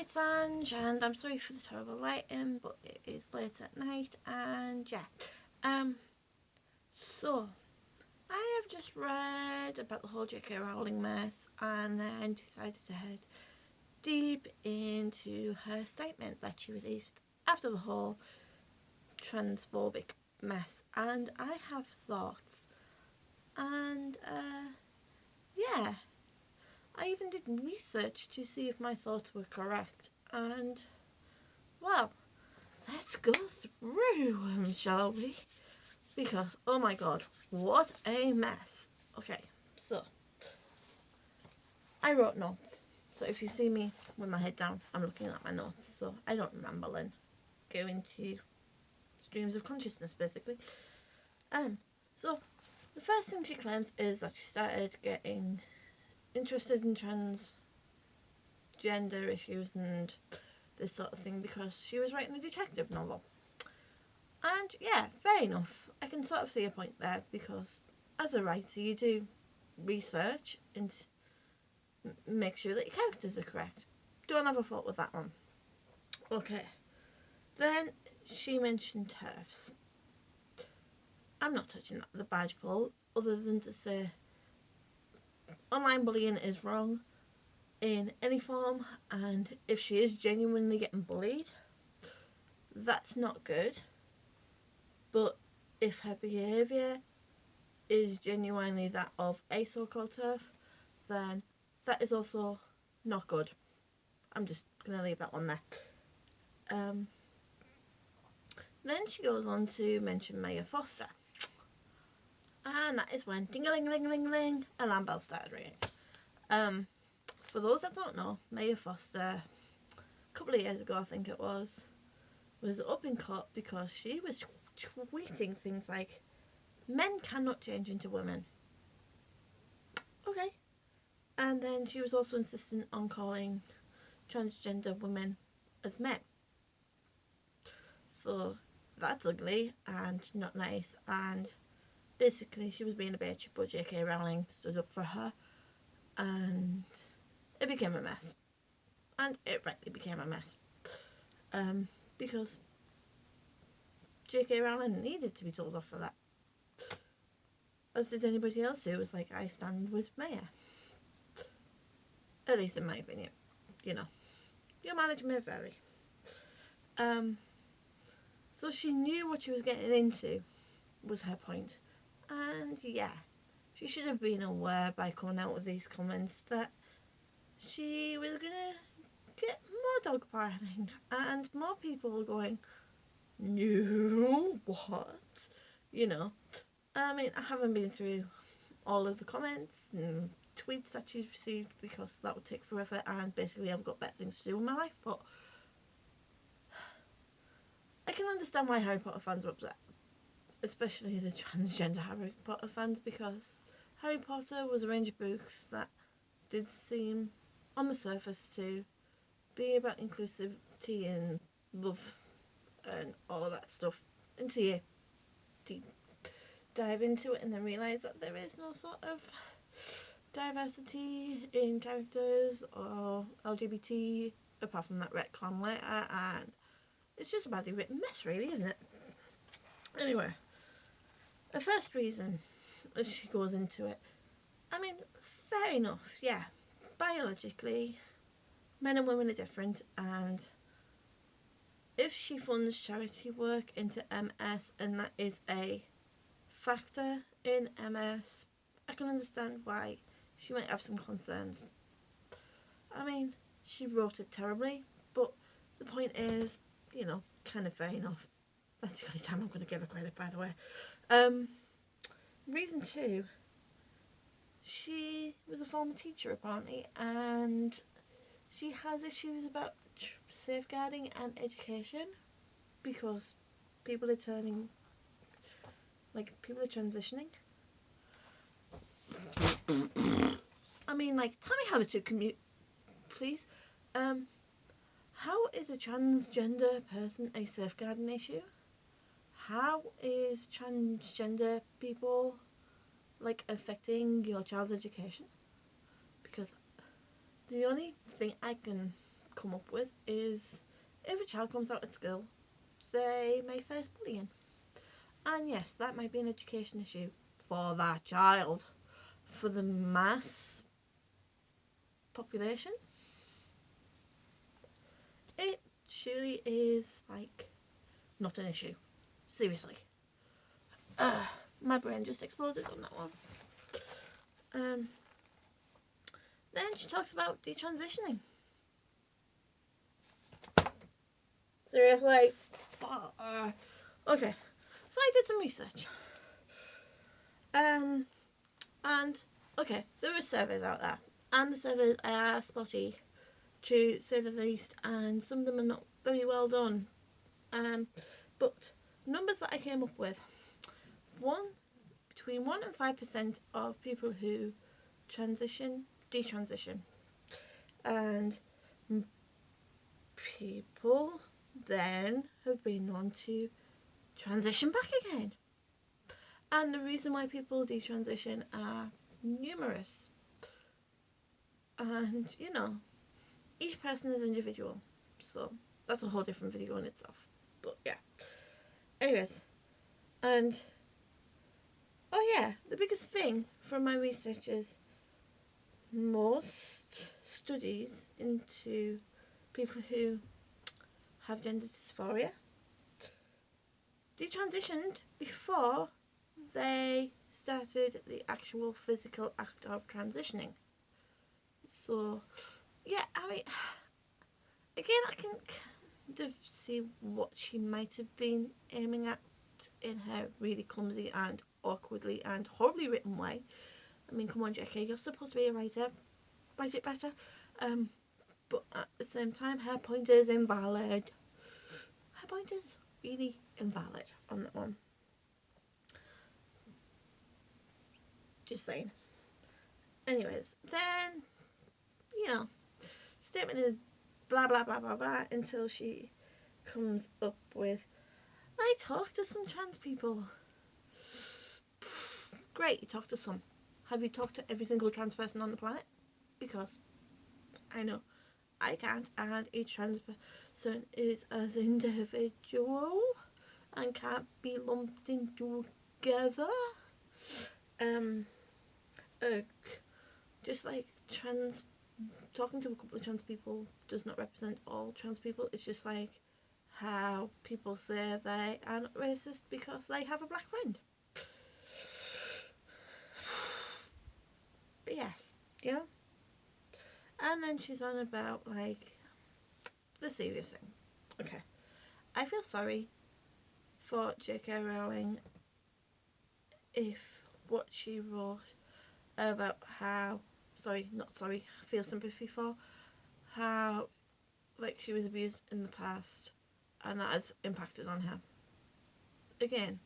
it's Ange, and I'm sorry for the terrible lighting, but it is late at night, and yeah. Um, so, I have just read about the whole JK Rowling mess, and then decided to head deep into her statement that she released after the whole transphobic mess, and I have thoughts, and yeah. I even did research to see if my thoughts were correct, and well, let's go through them, shall we? Because, oh my god, what a mess. Okay, so, I wrote notes. So if you see me with my head down, I'm looking at my notes, so I don't ramble and go into streams of consciousness, basically. So, the first thing she claims is that she started getting interested in transgender issues and this sort of thing because she was writing a detective novel. And yeah, fair enough. I can sort of see a point there because as a writer you do research and make sure that your characters are correct. Don't have a fault with that one. Okay. Then she mentioned TERFs. I'm not touching that with a badge pull other than to say online bullying is wrong in any form, and if she is genuinely getting bullied, that's not good. But if her behaviour is genuinely that of a so-called TERF, then that is also not good. I'm just going to leave that one there. Then she goes on to mention Maya Foster. And that is when ding-a-ling-ling-ling-ling, alarm bell started ringing. For those that don't know, Maya Foster, a couple of years ago I think it was up in court because she was tweeting things like, men cannot change into women. Okay. And then she was also insistent on calling transgender women as men. So that's ugly and not nice, and basically she was being a bitch, but JK Rowling stood up for her and it became a mess. And it rightly became a mess. Because JK Rowling needed to be told off for that. As did anybody else who was like, I stand with Maya. At least in my opinion. You know, your mileage may vary. So she knew what she was getting into, was her point. And yeah, she should have been aware by coming out with these comments that she was gonna get more dogpiling and more people were going, no, what? You know, I mean, I haven't been through all of the comments and tweets that she's received because that would take forever, and basically I've got better things to do in my life, but I can understand why Harry Potter fans are upset, especially the transgender Harry Potter fans, because Harry Potter was a range of books that did seem on the surface to be about inclusivity and love and all of that stuff until you deep dive into it and then realise that there is no sort of diversity in characters or LGBT apart from that retcon later, and it's just a badly written mess, really, isn't it? Anyway, the first reason as she goes into it, I mean, fair enough, yeah, biologically men and women are different, and if she funds charity work into MS and that is a factor in MS, I can understand why she might have some concerns. I mean, she wrote it terribly, but the point is, you know, kind of fair enough. That's the only time I'm going to give her credit, by the way. Reason 2, she was a former teacher apparently, and she has issues about safeguarding and education because people are people are transitioning. I mean, like, tell me how the two commute, please. How is a transgender person a safeguarding issue? How is transgender people, like, affecting your child's education? Because the only thing I can come up with is if a child comes out at school, they may face bullying. And yes, that might be an education issue for that child. For the mass population, it surely is like not an issue. Seriously. My brain just exploded on that one. Then she talks about detransitioning. Seriously? Okay, so I did some research. And okay, there are surveys out there, and the surveys are spotty, to say the least, and some of them are not very well done. But numbers that I came up with: between 1 and 5% of people who detransition, and people then have been known to transition back again. And the reason why people detransition are numerous. And, you know, each person is individual. So that's a whole different video in itself. But yeah. Anyways. And, oh yeah, the biggest thing from my research is most studies into people who have gender dysphoria detransitioned before they started the actual physical act of transitioning. So, yeah, I mean, again, I can kind of see what she might have been aiming at in her really clumsy and awkwardly and horribly written way. I mean, come on, JK, you're supposed to be a writer. Write it better. But at the same time, her point is invalid. Her point is really invalid on that one. Just saying. Anyways, then, you know, statement is blah blah blah blah blah until she comes up with, I talked to some trans people. Great, you talked to some. Have you talked to every single trans person on the planet? Because I know I can't, and each trans person is as individual and can't be lumped in together. Just like talking to a couple of trans people does not represent all trans people. It's just like how people say they are not racist because they have a black friend. But yes, you know. And then she's on about like the serious thing. Okay, I feel sorry for JK Rowling if what she wrote about how feel sympathy for how like she was abused in the past and that has impacted on her. Again,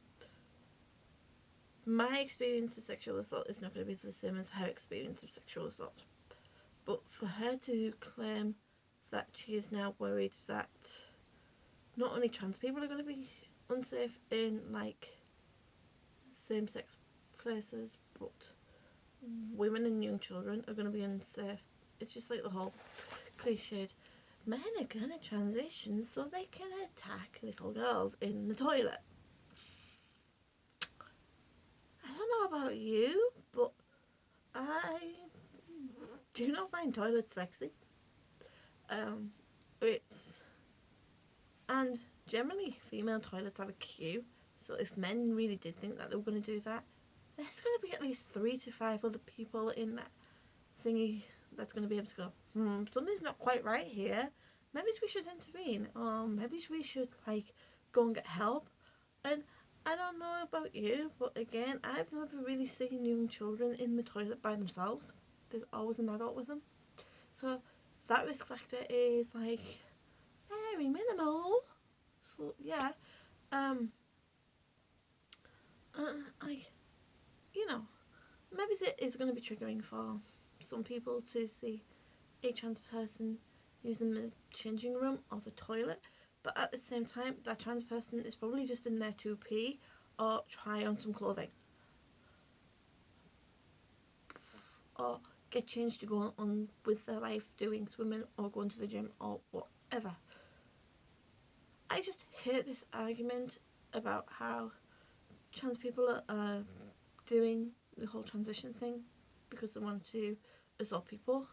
my experience of sexual assault is not going to be the same as her experience of sexual assault, but for her to claim that she is now worried that not only trans people are going to be unsafe in like same-sex places, but women and young children are going to be unsafe. It's just like the whole cliched, men are going to transition so they can attack little girls in the toilet. I don't know about you, but I do not find toilets sexy. And generally female toilets have a queue, so if men really did think that they were going to do that, there's going to be at least 3 to 5 other people in that thingy that's going to be able to go, something's not quite right here, maybe we should intervene, or maybe we should like go and get help. And I don't know about you, but again, I've never really seen young children in the toilet by themselves. There's always an adult with them, so that risk factor is like very minimal. So yeah, you know, maybe it is going to be triggering for some people to see a trans person using the changing room or the toilet, but at the same time, that trans person is probably just in there to pee or try on some clothing or get changed to go on with their life, doing swimming or going to the gym or whatever. I just hate this argument about how trans people are doing the whole transition thing because they want to assault people.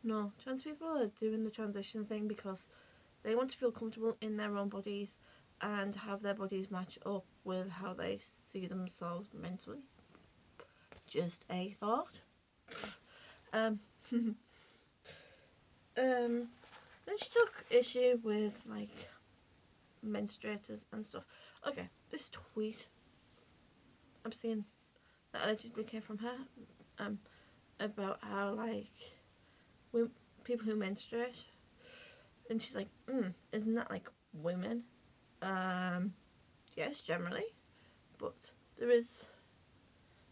No, trans people are doing the transition thing because they want to feel comfortable in their own bodies and have their bodies match up with how they see themselves mentally. Just a thought. Then she took issue with like menstruators and stuff. Okay, this tweet I'm seeing that allegedly came from her about how like people who menstruate, and she's like, isn't that like women? Yes, generally, but there is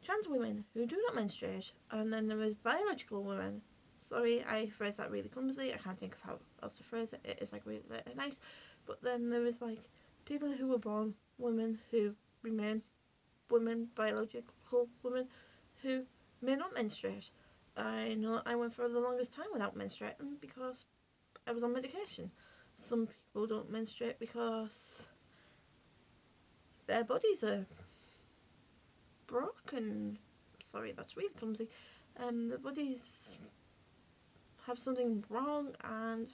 trans women who do not menstruate, and then there is biological women. Sorry, I phrased that really clumsily. I can't think of how else to phrase it. It is like really nice. But then there is like people who were born women who remain women, biological women who may not menstruate. I know I went for the longest time without menstruating because I was on medication. Some people don't menstruate because their bodies are broken. Sorry, that's really clumsy. The bodies have something wrong and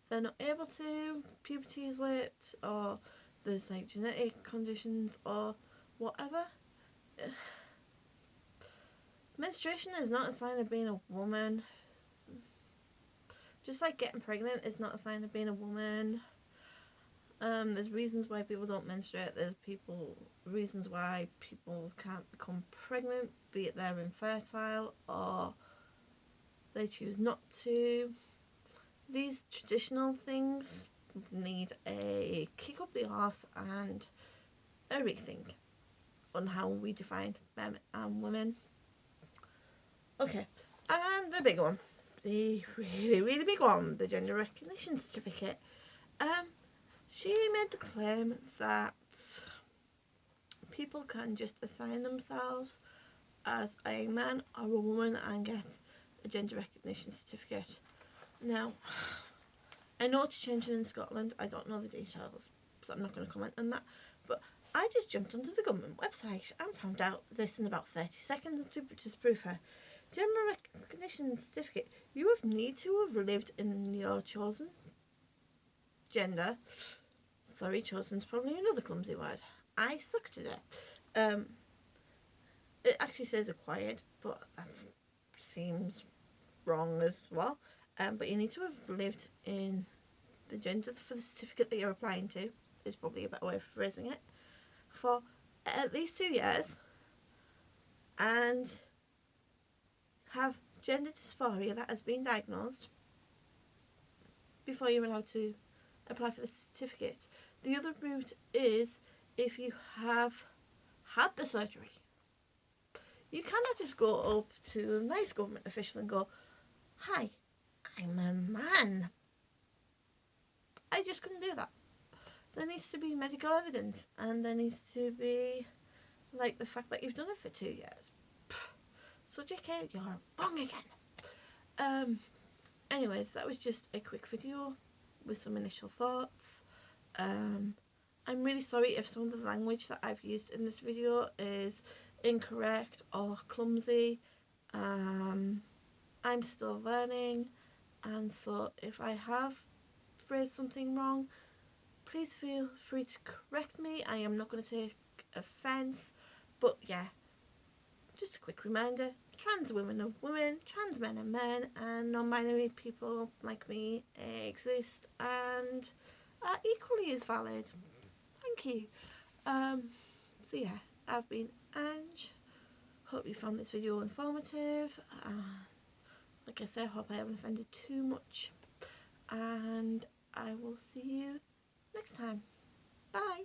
they're not able to. Puberty is late, or there's like genetic conditions or whatever. Menstruation is not a sign of being a woman. Just like getting pregnant is not a sign of being a woman. There's reasons why people don't menstruate. There's reasons why people can't become pregnant, be it they're infertile or they choose not to. These traditional things need a kick up the arse and a rethink on how we define men and women. Okay, and the big one, the really big one, the gender recognition certificate. She made the claim that people can just assign themselves as a man or a woman and get a gender recognition certificate. Now, I know it's changing in Scotland. I don't know the details, so I'm not going to comment on that. But I just jumped onto the government website and found out this in about 30 seconds to disprove her. Gender recognition certificate. You need to have lived in your chosen gender. Sorry, chosen's probably another clumsy word. I sucked at it. It actually says acquired, but that seems wrong as well. But you need to have lived in the gender for the certificate that you're applying to, is probably a better way of phrasing it, for at least 2 years and have gender dysphoria that has been diagnosed before you're allowed to apply for the certificate. The other route is if you have had the surgery. You cannot just go up to a nice government official and go, "Hi, I'm a man." I just couldn't do that. There needs to be medical evidence, and there needs to be like the fact that you've done it for 2 years. So JK, you're wrong again. Anyways, that was just a quick video with some initial thoughts. I'm really sorry if some of the language that I've used in this video is incorrect or clumsy. I'm still learning, and so if I have phrased something wrong, please feel free to correct me. I am not going to take offence, but yeah, just a quick reminder, trans women are women, trans men are men, and non-binary people like me exist and are equally as valid. Thank you. So yeah, I've been Ange. Hope you found this video informative. Like I said, I hope I haven't offended too much, and I will see you next time. Bye.